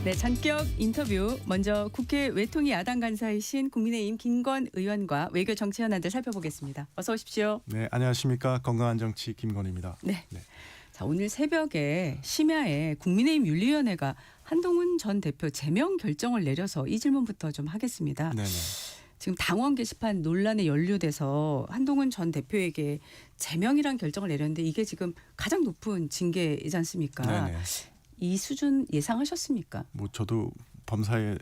네, 전격 인터뷰. 먼저 국회 외통위 야당 간사이신 국민의힘 김건 의원과 외교 정치 현안들 살펴보겠습니다. 어서 오십시오. 네, 안녕하십니까. 건강한 정치 김건희입니다. 네. 자, 오늘 새벽에 심야에 국민의힘 윤리위원회가 한동훈 전 대표 제명 결정을 내려서 이 질문부터 좀 하겠습니다. 네네. 지금 당원 게시판 논란에 연루돼서 한동훈 전 대표에게 제명이란 결정을 내렸는데 이게 지금 가장 높은 징계이지 않습니까? 네네. 이 수준 예상하셨습니까? 뭐 저도 범사의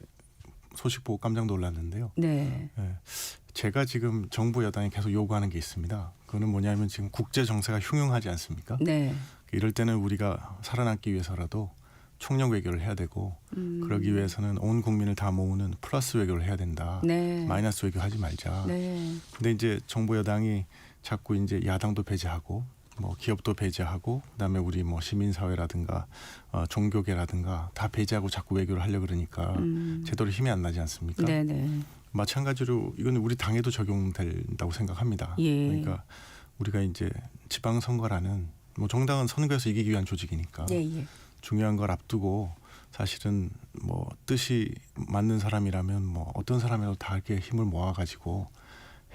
소식 보고 깜짝 놀랐는데요. 네. 네. 제가 지금 정부 여당이 계속 요구하는 게 있습니다. 그거는 뭐냐면 지금 국제 정세가 흉흉하지 않습니까? 네. 이럴 때는 우리가 살아남기 위해서라도 총력 외교를 해야 되고 그러기 위해서는 온 국민을 다 모으는 플러스 외교를 해야 된다. 네. 마이너스 외교 하지 말자. 네. 근데 이제 정부 여당이 자꾸 이제 야당도 배제하고 뭐 기업도 배제하고 그다음에 우리 뭐 시민사회라든가 종교계라든가 다 배제하고 자꾸 외교를 하려 그러니까 제대로 힘이 안 나지 않습니까? 네네. 마찬가지로 이건 우리 당에도 적용된다고 생각합니다. 예. 그러니까 우리가 이제 지방선거라는 뭐 정당은 선거에서 이기기 위한 조직이니까 예. 중요한 걸 앞두고 사실은 뭐 뜻이 맞는 사람이라면 뭐 어떤 사람이라도 다 이렇게 힘을 모아가지고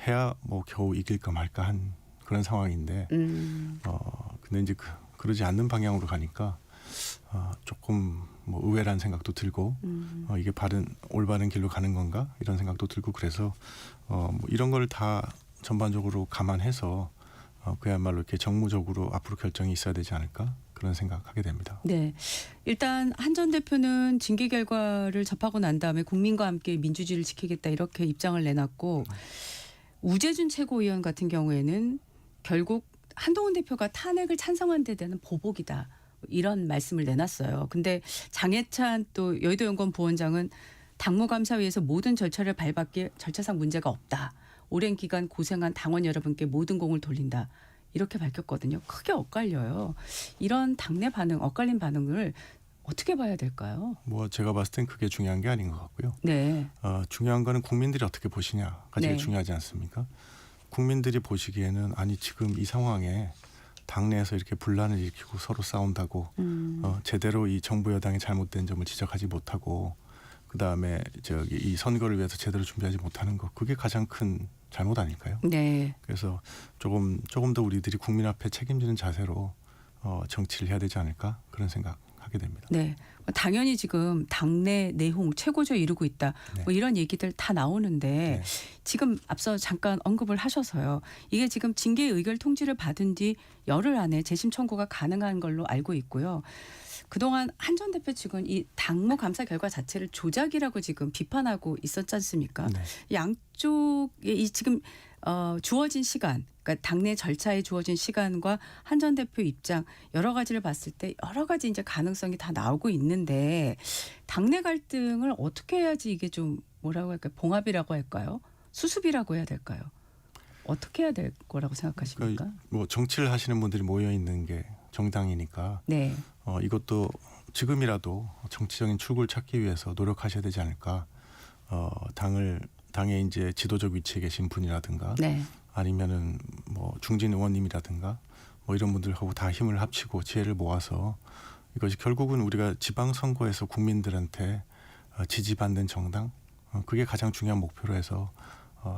해야 뭐 겨우 이길까 말까 한 그런 상황인데 근데 이제 그러지 않는 방향으로 가니까 조금 뭐 의외란 생각도 들고 이게 올바른 길로 가는 건가 이런 생각도 들고 그래서 뭐 이런 걸 다 전반적으로 감안해서 그야말로 이렇게 정무적으로 앞으로 결정이 있어야 되지 않을까 그런 생각하게 됩니다. 네. 일단 한 전 대표는 징계 결과를 접하고 난 다음에 국민과 함께 민주주의를 지키겠다 이렇게 입장을 내놨고 우재준 최고위원 같은 경우에는 결국 한동훈 대표가 탄핵을 찬성한 데 대한 보복이다. 이런 말씀을 내놨어요. 근데 장해찬 또 여의도연구원 부원장은 당무감사위에서 모든 절차를 밟았기에 절차상 문제가 없다. 오랜 기간 고생한 당원 여러분께 모든 공을 돌린다. 이렇게 밝혔거든요. 크게 엇갈려요. 이런 당내 반응, 엇갈린 반응을 어떻게 봐야 될까요? 뭐 제가 봤을 땐 그게 중요한 게 아닌 것 같고요. 네. 중요한 거는 국민들이 어떻게 보시냐가 제일 네. 중요하지 않습니까? 국민들이 보시기에는 아니 지금 이 상황에 당내에서 이렇게 분란을 일으키고 서로 싸운다고 제대로 이 정부 여당의 잘못된 점을 지적하지 못하고 그다음에 이 선거를 위해서 제대로 준비하지 못하는 것 그게 가장 큰 잘못 아닐까요? 네. 그래서 조금 더 우리들이 국민 앞에 책임지는 자세로 정치를 해야 되지 않을까 그런 생각하게 됩니다. 네. 당연히 지금 당내 내홍 최고조 이루고 있다. 네. 뭐 이런 얘기들 다 나오는데 네. 지금 앞서 잠깐 언급을 하셔서요. 이게 지금 징계 의결 통지를 받은 뒤 열흘 안에 재심 청구가 가능한 걸로 알고 있고요. 그동안 한 전 대표 측은 이 당무 감사 결과 자체를 조작이라고 지금 비판하고 있었지 않습니까? 네. 양쪽에 이 지금 주어진 시간, 그러니까 당내 절차에 주어진 시간과 한 전 대표 입장 여러 가지를 봤을 때 여러 가지 이제 가능성이 다 나오고 있는데 당내 갈등을 어떻게 해야지 이게 좀 뭐라고 할까요? 봉합이라고 할까요? 수습이라고 해야 될까요? 어떻게 해야 될 거라고 생각하십니까? 그러니까 뭐 정치를 하시는 분들이 모여 있는 게 정당이니까 네. 이것도 지금이라도 정치적인 출구를 찾기 위해서 노력하셔야 되지 않을까. 당의 이제 지도적 위치에 계신 분이라든가 네. 아니면은 뭐 중진 의원님이라든가 뭐 이런 분들하고 다 힘을 합치고 지혜를 모아서 이것이 결국은 우리가 지방선거에서 국민들한테 지지받는 정당 그게 가장 중요한 목표로 해서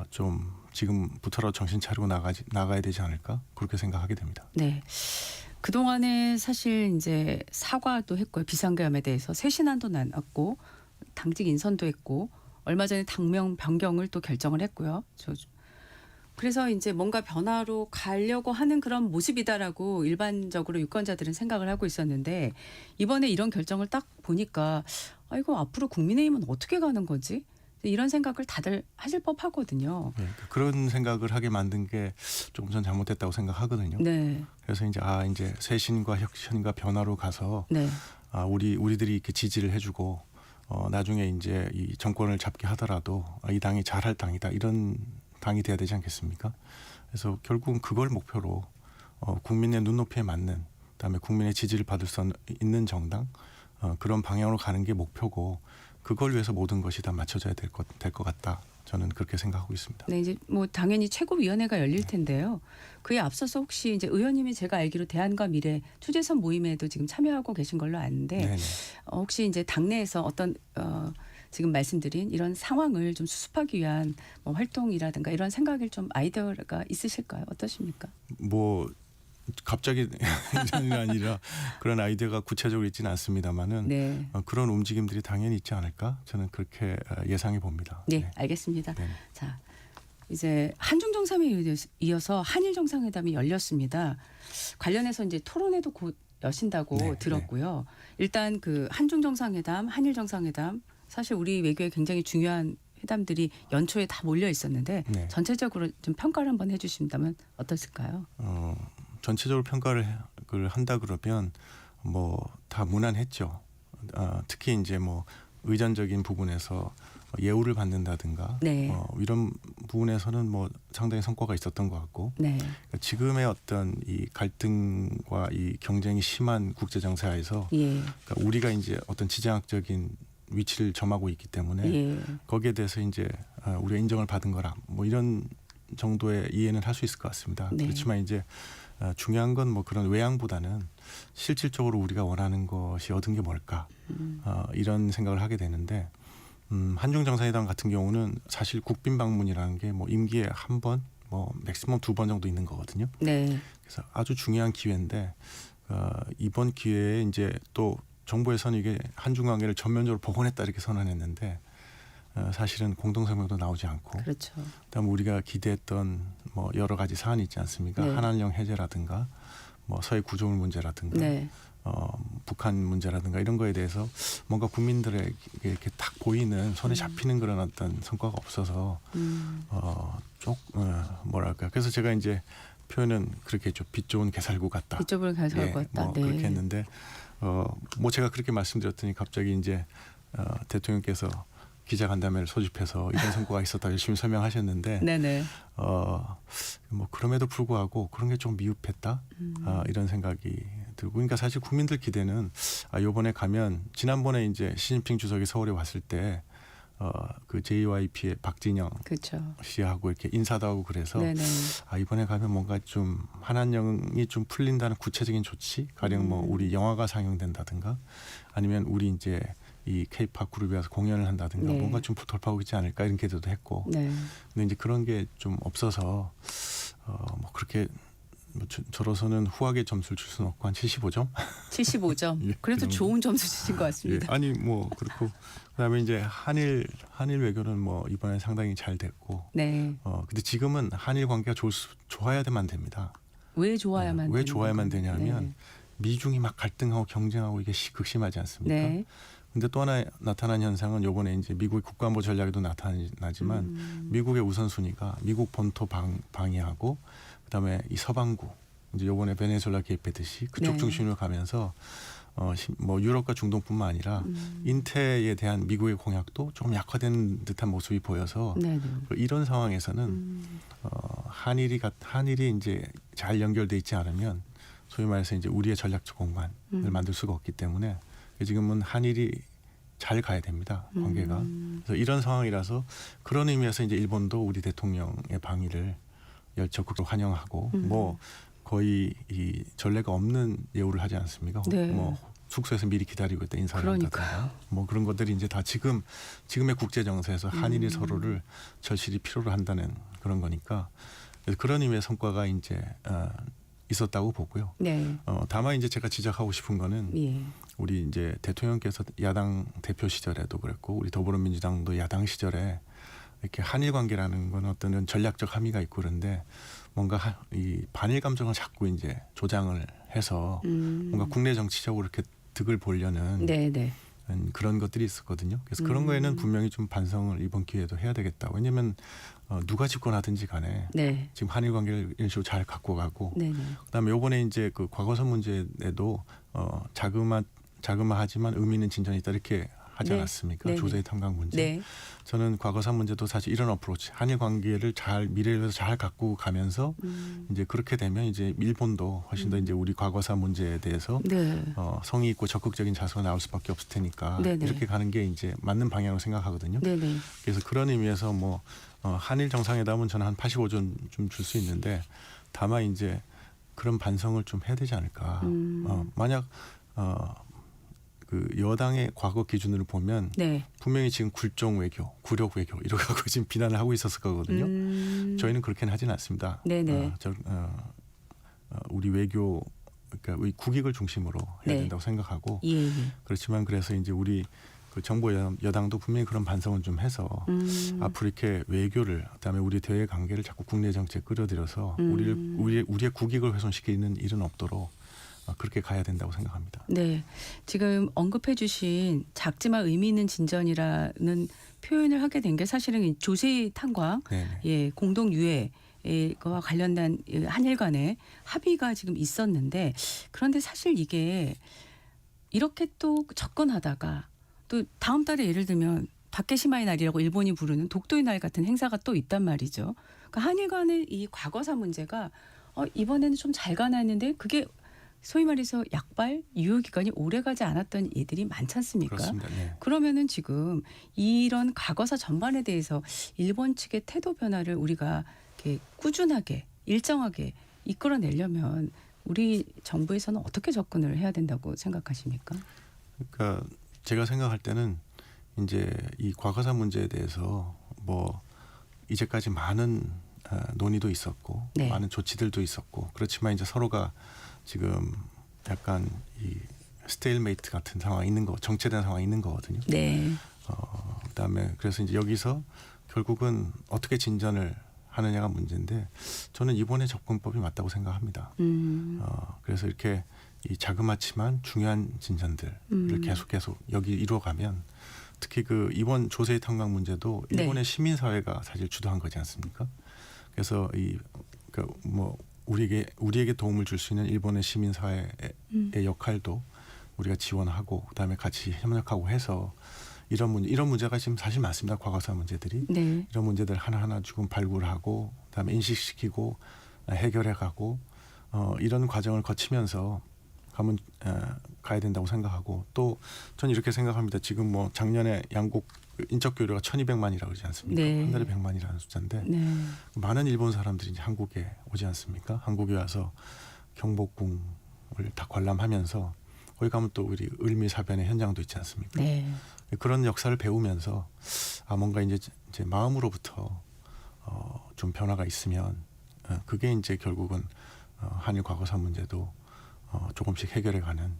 좀 지금부터라도 정신 차리고 나가야 되지 않을까 그렇게 생각하게 됩니다. 네. 그동안에 사실 이제 사과도 했고요. 비상계엄에 대해서 쇄신안도 나왔고 당직 인선도 했고 얼마 전에 당명 변경을 또 결정을 했고요. 그래서 이제 뭔가 변화로 가려고 하는 그런 모습이다라고 일반적으로 유권자들은 생각을 하고 있었는데 이번에 이런 결정을 딱 보니까 이거 앞으로 국민의힘은 어떻게 가는 거지? 이런 생각을 다들 하실 법하거든요. 네, 그런 생각을 하게 만든 게 조금 전 잘못됐다고 생각하거든요. 네. 그래서 이제 쇄신과 혁신과 변화로 가서 네. 우리들이 이렇게 지지를 해주고 나중에 이제 이 정권을 잡게 하더라도 이 당이 잘할 당이다 이런 당이 돼야 되지 않겠습니까? 그래서 결국은 그걸 목표로 국민의 눈높이에 맞는 그다음에 국민의 지지를 받을 수 있는 정당 그런 방향으로 가는 게 목표고 그걸 위해서 모든 것이 다 맞춰져야 될 것 같다. 저는 그렇게 생각하고 있습니다. 네, 이제 뭐 당연히 최고위원회가 열릴 텐데요. 그에 앞서서 혹시 이제 의원님이 제가 알기로 대안과 미래 투재선 모임에도 지금 참여하고 계신 걸로 아는데 네네. 혹시 이제 당내에서 어떤 지금 말씀드린 이런 상황을 좀 수습하기 위한 뭐 활동이라든가 이런 생각일 좀 아이디어가 있으실까요? 어떠십니까? 뭐 갑자기 이전이 아니라 그런 아이디어가 구체적으로 있지는 않습니다만은 네. 그런 움직임들이 당연히 있지 않을까? 저는 그렇게 예상해 봅니다. 네, 알겠습니다. 네. 자, 이제 한중 정상회의에 이어서 한일 정상회담이 열렸습니다. 관련해서 이제 토론회도 곧 여신다고 네, 들었고요. 일단 그 한중 정상회담, 한일 정상회담 사실 우리 외교에 굉장히 중요한 회담들이 연초에 다 몰려 있었는데 네. 전체적으로 좀 평가를 한번 해주신다면 어떠실까요? 전체적으로 평가를 한다 그러면 뭐 다 무난했죠. 특히 이제 뭐 의전적인 부분에서 예우를 받는다든가 네. 이런 부분에서는 뭐 상당히 성과가 있었던 것 같고 네, 그러니까 지금의 어떤 이 갈등과 이 경쟁이 심한 국제 정세하에서 예, 그러니까 우리가 이제 어떤 지정학적인 위치를 점하고 있기 때문에 예, 거기에 대해서 이제 우리가 인정을 받은 거라 뭐 이런 정도의 이해는 할 수 있을 것 같습니다. 네. 그렇지만 이제 중요한 건 뭐 그런 외양보다는 실질적으로 우리가 원하는 것이 얻은 게 뭘까 이런 생각을 하게 되는데 한중 정상회담 같은 경우는 사실 국빈 방문이라는 게 뭐 임기에 한 번, 뭐 맥시멈 2번 정도 있는 거거든요. 네, 그래서 아주 중요한 기회인데 이번 기회에 이제 또 정부에서는 이게 한중 관계를 전면적으로 복원했다 이렇게 선언했는데 사실은 공동성명도 나오지 않고 그렇죠. 그다음 우리가 기대했던 뭐 여러 가지 사안이 있지 않습니까? 네. 한한령 해제라든가 뭐 서해 구조물 문제라든가 네, 북한 문제라든가 이런 거에 대해서 뭔가 국민들에게 이렇게 딱 보이는 손에 잡히는 그런 어떤 성과가 없어서 뭐랄까 그래서 제가 이제 표현은 그렇게 했죠. 빛 좋은 개살구 같다. 이쪽으로 가서 갈 것 같다. 뭐 네. 그렇게 했는데 뭐 제가 그렇게 말씀드렸더니 갑자기 이제 대통령께서 기자간담회를 소집해서 이런 성과가 있었다 열심히 설명하셨는데 네네. 뭐 그럼에도 불구하고 그런 게 좀 미흡했다 이런 생각이 들고 그러니까 사실 국민들 기대는 이번에 가면 지난번에 이제 시진핑 주석이 서울에 왔을 때 그 JYP의 박진영 그렇죠. 씨하고 이렇게 인사도 하고 그래서 네네. 이번에 가면 뭔가 좀 한한령이 좀 풀린다는 구체적인 조치 가령 뭐 우리 영화가 상영된다든가 아니면 우리 이제 이 K-팝 그룹이 와서 공연을 한다든가 네. 뭔가 좀 돌파하고 있지 않을까 이런 기대도 했고 네. 근데 이제 그런 게 좀 없어서 뭐 그렇게 뭐 저로서는 후하게 점수를 줄 수는 없고 한 75점? 75점. 예, 그래도 그 정도. 좋은 점수 주신 것 예, 같습니다. 아니 뭐 그렇고 그다음에 이제 한일 외교는 뭐 이번에 상당히 잘 됐고 네. 근데 지금은 한일 관계가 좋아야만 됩니다. 왜 좋아야만 왜 되는 좋아야만 건가요? 되냐면 미중이 막 갈등하고 경쟁하고 이게 극심하지 않습니까? 네. 근데 또 하나 나타난 현상은 요번에 이제 미국의 국가안보 전략에도 나타나지만 미국의 우선순위가 미국 본토 방해하고 그다음에 이 서방구 이제 요번에 베네수엘라 개입했듯이 그쪽 네. 중심으로 가면서 뭐 유럽과 중동뿐만 아니라 인태에 대한 미국의 공약도 좀 약화된 듯한 모습이 보여서 네. 이런 상황에서는 한일이 이제 잘 연결돼 있지 않으면 소위 말해서 이제 우리의 전략적 공간을 만들 수가 없기 때문에 지금은 한일이 잘 가야 됩니다. 관계가. 그래서 이런 상황이라서 그런 의미에서 이제 일본도 우리 대통령의 방위를 적극적으로 환영하고 뭐 거의 이 전례가 없는 예우를 하지 않습니까? 네. 뭐 숙소에서 미리 기다리고 있다 인사를 그러니까요. 한다든가 뭐 그런 것들이 이제 다 지금의 국제 정세에서 한일이 서로를 절실히 필요로 한다는 그런 거니까 그래서 그런 의미의 성과가 이제 있었다고 보고요. 네. 다만 이제 제가 지적하고 싶은 거는 예. 우리 이제 대통령께서 야당 대표 시절에도 그랬고 우리 더불어민주당도 야당 시절에 이렇게 한일 관계라는 건 어떤 전략적 함의가 있고 그런데 뭔가 이 반일 감정을 자꾸 이제 조장을 해서 뭔가 국내 정치적으로 이렇게 득을 보려는 네. 그런 것들이 있었거든요. 그래서 그런 거에는 분명히 좀 반성을 이번 기회에도 해야 되겠다. 왜냐하면 누가 집권하든지 간에 네. 지금 한일 관계를 이런 식으로 잘 갖고 가고 네. 그다음에 요번에 이제 그 과거사 문제에도 자그마하지만 의미 있는 진전이 있다 이렇게 하지 네. 않았습니까? 네. 조세의 탄광 문제. 네. 저는 과거사 문제도 사실 이런 어프로치, 한일 관계를 잘 미래를 위해서 잘 갖고 가면서 이제 그렇게 되면 이제 일본도 훨씬 더 이제 우리 과거사 문제에 대해서 네. 성의 있고 적극적인 자세가 나올 수밖에 없을 테니까 네네. 이렇게 가는 게 이제 맞는 방향으로 생각하거든요. 네네. 그래서 그런 의미에서 뭐 한일 정상회담은 저는 한 85점 좀 줄 수 있는데 다만 이제 그런 반성을 좀 해야 되지 않을까. 만약 그 여당의 과거 기준으로 보면 네. 분명히 지금 굴종 외교, 굴욕 외교 이렇게 하고 지금 비난을 하고 있었을 거거든요. 저희는 그렇게는 하진 않습니다. 네네. 우리 외교 그러니까 우리 국익을 중심으로 해야 네. 된다고 생각하고 예. 그렇지만 그래서 이제 우리 그 정부 여당도 분명히 그런 반성을 좀 해서 앞으로 이렇게 외교를 그다음에 우리 대외 관계를 자꾸 국내 정치에 끌어들여서 우리의 국익을 훼손시키는 일은 없도록 그렇게 가야 된다고 생각합니다. 네. 지금 언급해 주신 작지만 의미 있는 진전이라는 표현을 하게 된 게 사실은 이 조세 탄광, 네네. 예, 공동 유해와 관련된 한일 간의 합의가 지금 있었는데 그런데 사실 이게 이렇게 또 접근하다가 또 다음 달에 예를 들면 다케시마의 날이라고 일본이 부르는 독도의 날 같은 행사가 또 있단 말이죠. 그러니까 한일 간의 이 과거사 문제가 이번에는 좀 잘 가나 했는데 그게 소위 말해서 약발 유효 기간이 오래 가지 않았던 예들이 많지 않습니까? 그렇습니다. 네. 그러면은 지금 이런 과거사 전반에 대해서 일본 측의 태도 변화를 우리가 이렇게 꾸준하게 일정하게 이끌어내려면 우리 정부에서는 어떻게 접근을 해야 된다고 생각하십니까? 그러니까 제가 생각할 때는 이제 이 과거사 문제에 대해서 뭐 이제까지 많은 논의도 있었고 네. 많은 조치들도 있었고 그렇지만 이제 서로가 지금 약간 이 스테일메이트 같은 상황이 있는 거, 정체된 상황이 있는 거거든요. 네. 그다음에 그래서 이제 여기서 결국은 어떻게 진전을 하느냐가 문제인데 저는 이번의 접근법이 맞다고 생각합니다. 그래서 이렇게 이 자그마치만 중요한 진전들을 계속 여기 이루어가면 특히 그 이번 조세의 탄광 문제도 일본의 네. 시민사회가 사실 주도한 거지 않습니까? 그래서 뭐 우리에게 도움을 줄 수 있는 일본의 시민사회의 역할도 우리가 지원하고 그다음에 같이 협력하고 해서 이런 문제가 지금 사실 많습니다. 과거사 문제들이 네. 이런 문제들 하나하나 지금 발굴하고 그다음에 인식시키고 해결해가고 이런 과정을 거치면서 가야 된다고 생각하고 또 저는 이렇게 생각합니다. 지금 뭐 작년에 양국 인적 교류가 1,200만이라고 그러지 않습니까? 네. 한 달에 100만이라는 숫자인데 네. 많은 일본 사람들이 이제 한국에 오지 않습니까? 한국에 와서 경복궁을 다 관람하면서 거기 가면 또 우리 을미사변의 현장도 있지 않습니까? 네. 그런 역사를 배우면서 뭔가 이제 마음으로부터 좀 변화가 있으면 그게 이제 결국은 한일 과거사 문제도 조금씩 해결해가는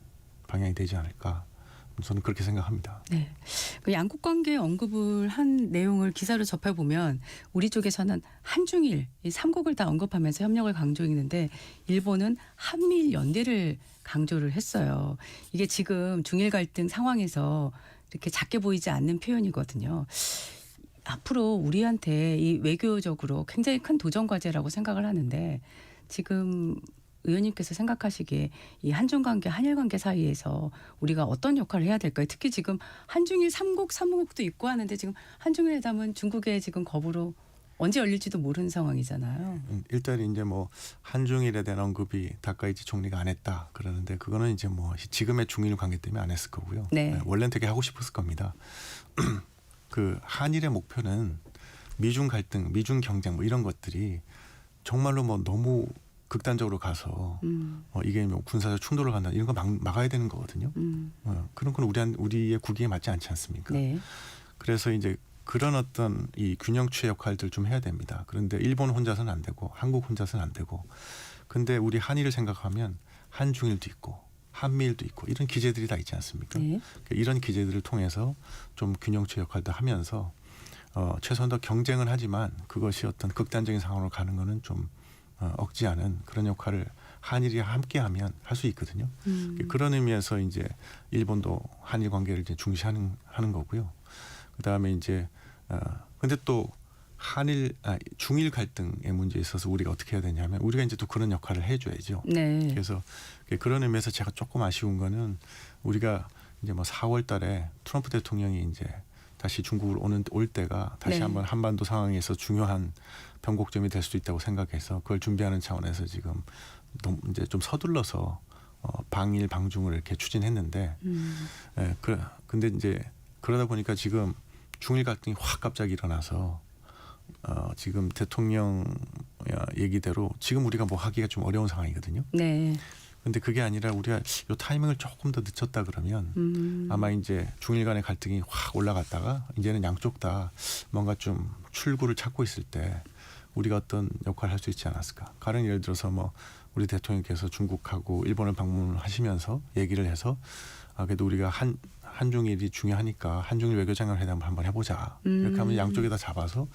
방향이 되지 않을까 저는 그렇게 생각합니다. 네. 그 양국 관계 언급을 한 내용을 기사로 접해 보면 우리 쪽에서는 한중일 이 3국을 다 언급하면서 협력을 강조했는데 일본은 한미일 연대를 강조를 했어요. 이게 지금 중일 갈등 상황에서 이렇게 작게 보이지 않는 표현이거든요. 앞으로 우리한테 이 외교적으로 굉장히 큰 도전 과제라고 생각을 하는데 지금 의원님께서 생각하시기에 이 한중 관계, 한일 관계 사이에서 우리가 어떤 역할을 해야 될까요? 특히 지금 한중일 3국, 3국도 있고 하는데 지금 한중일 회담은 중국의 지금 거부로 언제 열릴지도 모르는 상황이잖아요. 일단 이제 뭐 한중일에 대한 언급이 다카이치 총리가 안 했다 그러는데 그거는 이제 뭐 지금의 중일 관계 때문에 안 했을 거고요. 네. 원래는 되게 하고 싶었을 겁니다. 그 한일의 목표는 미중 갈등, 미중 경쟁 뭐 이런 것들이 정말로 뭐 너무 극단적으로 가서 이게 뭐 군사적 충돌을 간다 이런 거 막아야 되는 거거든요. 그런 건 우리의 국익에 맞지 않지 않습니까? 네. 그래서 이제 그런 어떤 이 균형추의 역할들 좀 해야 됩니다. 그런데 일본 혼자서는 안 되고 한국 혼자서는 안 되고 근데 우리 한일을 생각하면 한중일도 있고 한미일도 있고 이런 기제들이 다 있지 않습니까? 네. 이런 기제들을 통해서 좀 균형추 역할도 하면서 최소한 더 경쟁은 하지만 그것이 어떤 극단적인 상황으로 가는 거는 좀 억지하는 그런 역할을 한일이 함께하면 할 수 있거든요. 그런 의미에서 이제 일본도 한일 관계를 이제 중시하는 거고요. 그다음에 이제 근데 또 중일 갈등의 문제에 있어서 우리가 어떻게 해야 되냐면 우리가 이제 또 그런 역할을 해줘야죠. 네. 그래서 그런 의미에서 제가 조금 아쉬운 거는 우리가 이제 뭐 4월달에 트럼프 대통령이 이제 다시 중국을 올 때가 다시 네. 한번 한반도 상황에서 중요한 변곡점이 될 수도 있다고 생각해서 그걸 준비하는 차원에서 지금 이제 좀 서둘러서 방일 방중을 이렇게 추진했는데, 예, 근데 이제 그러다 보니까 지금 중일 갈등이 확 갑자기 일어나서 지금 대통령 얘기대로 지금 우리가 뭐 하기가 좀 어려운 상황이거든요. 네. 근데 그게 아니라 우리가 요 타이밍을 조금 더 늦췄다 그러면 아마 이제 중일 간의 갈등이 확 올라갔다가 이제는 양쪽 다 뭔가 좀 출구를 찾고 있을 때 우리가 어떤 역할을 할 수 있지 않았을까. 가령 예를 들어서 뭐 우리 대통령께서 중국하고 일본을 방문을 하시면서 얘기를 해서 그래도 우리가 한중일이 중요하니까 한중일 외교장관 회담을 한번 해보자. 이렇게 하면 양쪽에다 잡아서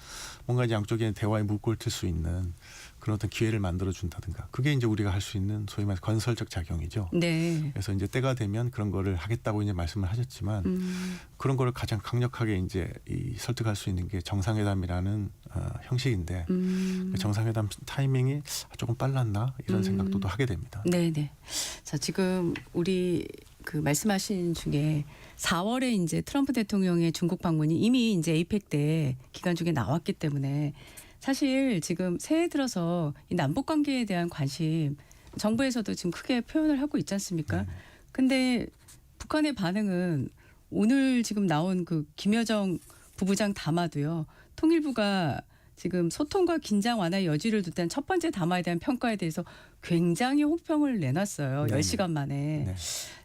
뭔가 이제 양쪽에 대화의 물꼬를 틀 수 있는 그런 어떤 기회를 만들어 준다든가. 그게 이제 우리가 할 수 있는 소위 말해서 건설적 작용이죠. 네. 그래서 이제 때가 되면 그런 거를 하겠다고 이제 말씀을 하셨지만 그런 거를 가장 강력하게 이제 설득할 수 있는 게 정상회담이라는 형식인데 정상회담 타이밍이 조금 빨랐나 이런 생각도 또 하게 됩니다. 네네. 자, 지금 우리 그 말씀하신 중에 4월에 이제 트럼프 대통령의 중국 방문이 이미 이제 에이펙 때 기간 중에 나왔기 때문에 사실 지금 새해 들어서 이 남북 관계에 대한 관심 정부에서도 지금 크게 표현을 하고 있지 않습니까? 근데 북한의 반응은 오늘 지금 나온 그 김여정 부부장 담화도요. 통일부가 지금 소통과 긴장 완화의 여지를 둔다는 첫 번째 담화에 대한 평가에 대해서 굉장히 호평을 내놨어요. 네네. 10시간 만에. 네.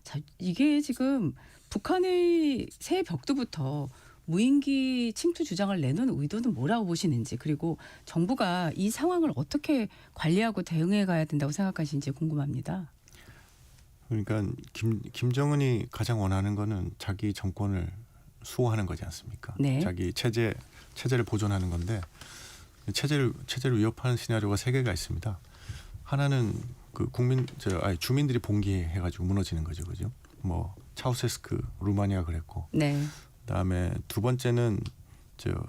자, 이게 지금 북한의 새해 벽두부터 무인기 침투 주장을 내놓은 의도는 뭐라고 보시는지, 그리고 정부가 이 상황을 어떻게 관리하고 대응해 가야 된다고 생각하시는지 궁금합니다. 그러니까 김정은이 가장 원하는 거는 자기 정권을 수호하는 거지 않습니까? 네. 자기 체제를 보존하는 건데 체제를 위협하는 시나리오가 세 개가 있습니다. 하나는 그 주민들이 봉기해가지고 무너지는 거죠, 그죠? 뭐 차우세스크 루마니아 그랬고, 네. 그다음에 두 번째는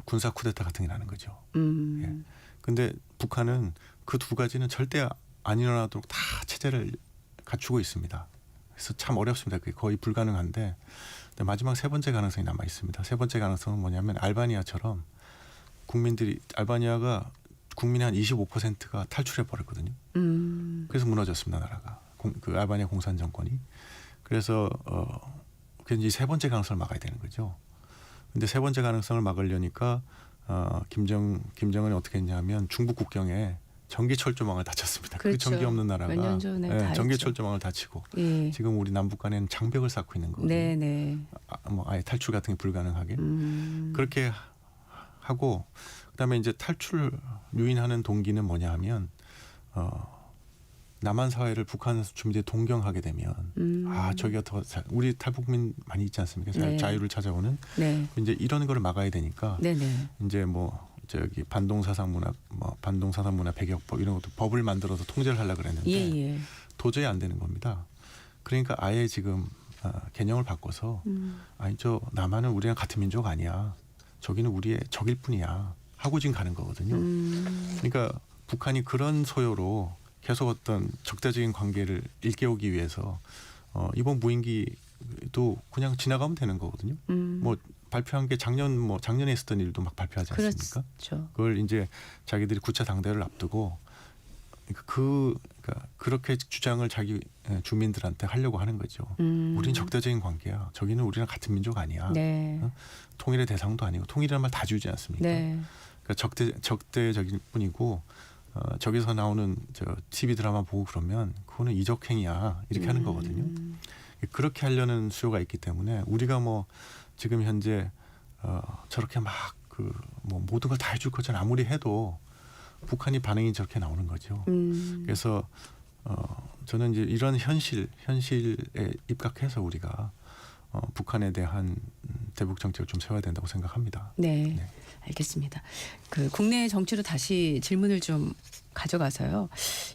군사 쿠데타 같은 게 나는 거죠. 예. 근데 북한은 그 두 가지는 절대 안 일어나도록 다 체제를 갖추고 있습니다. 그래서 참 어렵습니다. 그게 거의 불가능한데, 근데 마지막 세 번째 가능성이 남아 있습니다. 세 번째 가능성은 뭐냐면 알바니아처럼 알바니아가 국민의 한 25%가 탈출해 버렸거든요. 그래서 무너졌습니다, 나라가. 그 알바니아 공산 정권이. 그래서 그게 이제 세 번째 가능성을 막아야 되는 거죠. 근데 세 번째 가능성을 막으려니까 김정은이 어떻게 했냐면 중북 국경에 전기철조망을 다쳤습니다. 그 그렇죠. 전기 없는 나라가 몇 년 전에 다 했죠. 전기철조망을 다치고 예. 지금 우리 남북 간에는 장벽을 쌓고 있는 거거든요. 네네. 아예 탈출 같은 게 불가능하게. 그렇게 하고 그다음에 이제 탈출 유인하는 동기는 뭐냐 하면 남한 사회를 북한 주민들이 동경하게 되면 저기가 더 우리 탈북민 많이 있지 않습니까? 네. 자유를 찾아오는. 네. 이제 이런 거를 막아야 되니까 네네. 이제 뭐 반동사상 문화, 반동사상 문화 배격법 이런 것도 법을 만들어서 통제를 하려고 그랬는데 예예. 도저히 안 되는 겁니다. 그러니까 아예 지금 개념을 바꿔서 저 남한은 우리랑 같은 민족 아니야. 저기는 우리의 적일 뿐이야 하고 지금 가는 거거든요. 그러니까 북한이 그런 소요로 계속 어떤 적대적인 관계를 일깨우기 위해서 이번 무인기도 그냥 지나가면 되는 거거든요. 뭐 발표한 게 작년에 있었던 일도 막 발표하지 않습니까? 그렇죠. 그걸 이제 자기들이 9차 당대회를 앞두고 그러니까 그렇게 주장을 자기 주민들한테 하려고 하는 거죠. 우리는 적대적인 관계야. 저기는 우리랑 같은 민족 아니야. 네. 통일의 대상도 아니고 통일이라는 말 다 주지 않습니까? 네. 그러니까 적대적일 뿐이고 저기서 나오는 TV 드라마 보고 그러면 그거는 이적행위야 이렇게 하는 거거든요. 그렇게 하려는 수요가 있기 때문에 우리가 뭐 지금 현재 저렇게 막 뭐 모든 걸 다 해줄 거잖아 아무리 해도 북한이 반응이 저렇게 나오는 거죠. 그래서 저는 이제 이런 현실에 입각해서 우리가 북한에 대한 대북 정책을 좀 세워야 된다고 생각합니다. 네. 네. 알겠습니다. 그 국내 정치로 다시 질문을 좀 가져가서요.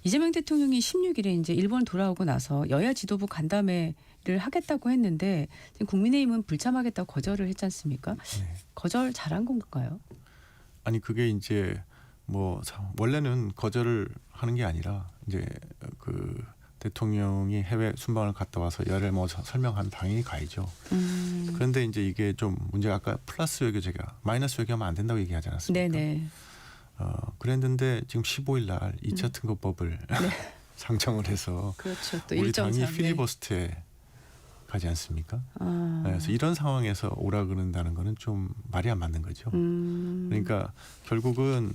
이재명 대통령이 16일에 이제 일본 돌아오고 나서 여야 지도부 간담회를 하겠다고 했는데 지금 국민의힘은 불참하겠다고 거절을 했지 않습니까? 네. 거절 잘한 건가요? 아니 그게 이제 원래는 거절을 하는 게 아니라 이제 대통령이 해외 순방을 갔다 와서 열을 뭐 설명한 당연히 가야죠. 그런데 이제 이게 좀 문제가 아까 플러스 외교 제가 마이너스 외교하면 안 된다고 얘기하지 않았습니까? 네네. 그랬는데 지금 15일 날 2차 특검법을 상정을 해서 그렇죠. 또 우리 일정 당이 상, 필리버스트에 가지 않습니까? 아. 그래서 이런 상황에서 오라 그런다는 거는 좀 말이 안 맞는 거죠. 그러니까 결국은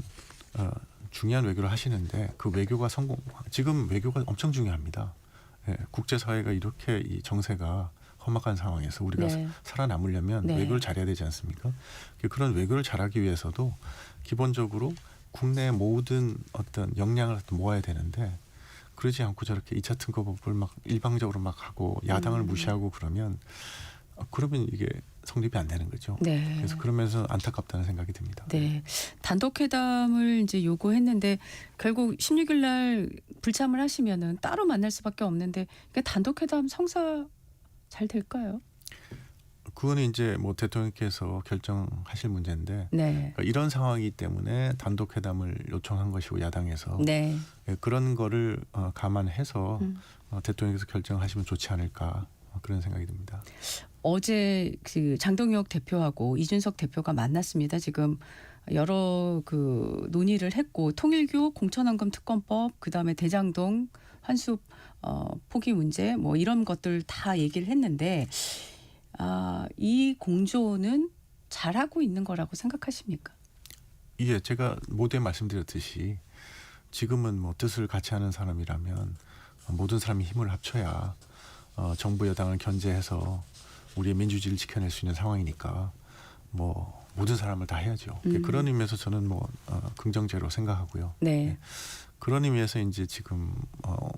중요한 외교를 하시는데 그 외교가 지금 외교가 엄청 중요합니다. 예, 국제사회가 이렇게 이 정세가 험악한 상황에서 우리가 네. 살아남으려면 네. 외교를 잘해야 되지 않습니까? 그런 외교를 잘하기 위해서도 기본적으로 국내 모든 어떤 역량을 모아야 되는데 그러지 않고 저렇게 2차 특검법을 막 일방적으로 막 하고 야당을 무시하고 그러면 이게 성립이 안 되는 거죠. 네. 그래서 그러면서 안타깝다는 생각이 듭니다. 네. 단독회담을 이제 요구했는데 결국 16일 날 불참을 하시면은 따로 만날 수밖에 없는데 이게 단독회담 성사 잘 될까요? 그거는 이제 뭐 대통령께서 결정하실 문제인데 네. 그러니까 이런 상황이기 때문에 단독회담을 요청한 것이고 야당에서 네. 그런 거를 감안해서 대통령께서 결정하시면 좋지 않을까 그런 생각이 듭니다. 어제 그 장동혁 대표하고 이준석 대표가 만났습니다. 지금 여러 그 논의를 했고 통일교 공천원금 특검법 그다음에 대장동 환수 포기 문제 뭐 이런 것들 다 얘기를 했는데 이 공조는 잘하고 있는 거라고 생각하십니까? 예, 제가 모두에 말씀드렸듯이 지금은 뭐 뜻을 같이 하는 사람이라면 모든 사람이 힘을 합쳐야 정부 여당을 견제해서 우리의 민주주의를 지켜낼 수 있는 상황이니까 뭐 모든 사람을 다 해야죠. 그런 의미에서 저는 뭐 긍정적으로 생각하고요. 네. 그런 의미에서 이제 지금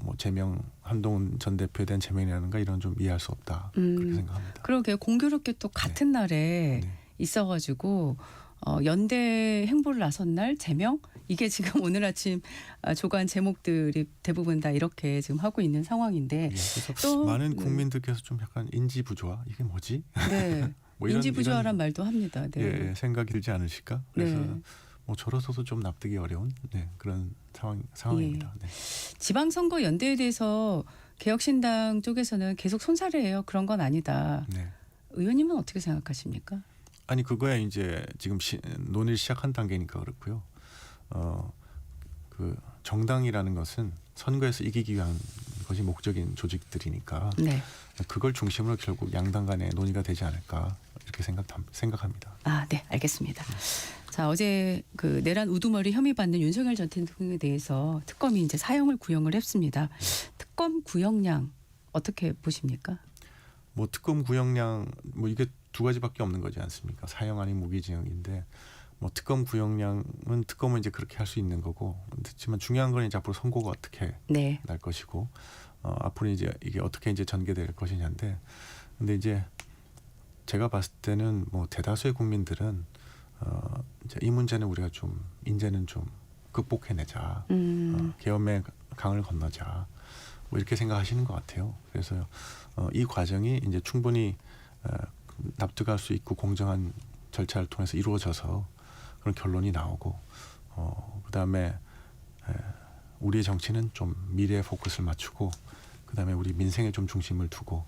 뭐 제명 한동훈 전 대표에 대한 제명이라는가 이런 좀 이해할 수 없다 그렇게 생각합니다. 그러게 공교롭게 또 같은 날에 네. 있어가지고 연대 행보를 나선 날 제명 이게 지금 오늘 아침 조간 제목들이 대부분 다 이렇게 지금 하고 있는 상황인데 예, 그래서 또 많은 국민들께서 좀 약간 인지 부조화 이게 뭐지? 네. 뭐 이런- 인지 부조화란 이런, 말도 합니다. 네. 예, 생각이 들지 않으실까? 그래서 네. 뭐 저로서도 좀 납득이 어려운 그런 상황입니다. 네. 지방선거 연대에 대해서 개혁신당 쪽에서는 계속 손사래해요. 그런 건 아니다. 네. 의원님은 어떻게 생각하십니까? 아니 그거야 이제 지금 논의를 시작한 단계니까 그렇고요. 그 정당이라는 것은 선거에서 이기기 위한 것이 목적인 조직들이니까 네. 그걸 중심으로 결국 양당 간의 논의가 되지 않을까 이렇게 생각합니다. 네, 알겠습니다. 자, 어제 그 내란 우두머리 혐의 받는 윤석열 전 대통령에 대해서 특검이 이제 사형을 구형을 했습니다. 특검 구형량 어떻게 보십니까? 뭐 특검 구형량 뭐 이게 두 가지밖에 없는 거지 않습니까? 사형 아닌 무기징역인데 뭐 특검 구형량은 특검은 이제 그렇게 할 수 있는 거고 그렇지만 중요한 건 이제 앞으로 선고가 어떻게 네. 날 것이고 앞으로 이제 이게 어떻게 이제 전개될 것이냐인데 근데 이제 제가 봤을 때는 뭐 대다수의 국민들은 이제 이 문제는 우리가 좀 이제는 좀 극복해내자 계엄의 강을 건너자 뭐 이렇게 생각하시는 것 같아요. 그래서 이 과정이 이제 충분히 납득할 수 있고 공정한 절차를 통해서 이루어져서 그런 결론이 나오고 그다음에 우리의 정치는 좀 미래에 포커스를 맞추고 그다음에 우리 민생에 좀 중심을 두고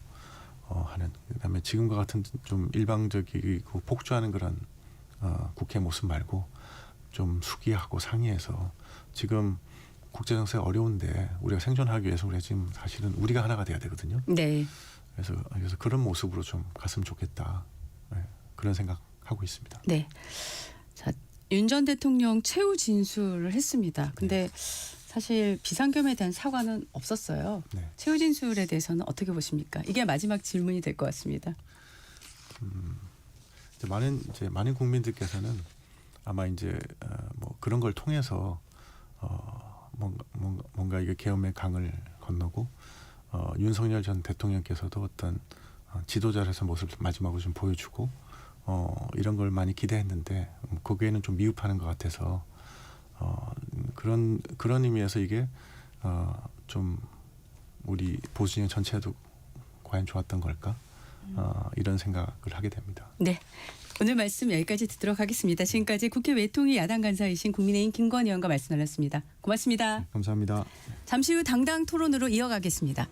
하는 그다음에 지금과 같은 좀 일방적이고 폭주하는 그런 국회 모습 말고 좀 수기하고 상의해서 지금 국제 정세가 어려운데 우리가 생존하기 위해서 우리가 지금 사실은 우리가 하나가 돼야 되거든요. 네. 그래서 그런 모습으로 좀 갔으면 좋겠다. 그런 생각하고 있습니다. 네. 자, 윤 전 대통령 최후 진술을 했습니다. 근데 사실 비상겸에 대한 사과는 없었어요. 네. 최후 진술에 대해서는 어떻게 보십니까? 이게 마지막 질문이 될 것 같습니다. 많은 국민들께서는 아마 이제 뭐 그런 걸 통해서 뭔가 이게 계엄의 강을 건너고 윤석열 전 대통령께서도 어떤 지도자로서 모습을 마지막으로 좀 보여주고 이런 걸 많이 기대했는데 거기에는 좀 미흡하는 것 같아서 그런 의미에서 이게 좀 우리 보수진영 전체에도 과연 좋았던 걸까 이런 생각을 하게 됩니다. 네. 오늘 말씀 여기까지 듣도록 하겠습니다. 지금까지 국회 외통위 야당 간사이신 국민의힘 김건희 의원과 말씀 나눴습니다. 고맙습니다. 감사합니다. 잠시 후 당당 토론으로 이어가겠습니다.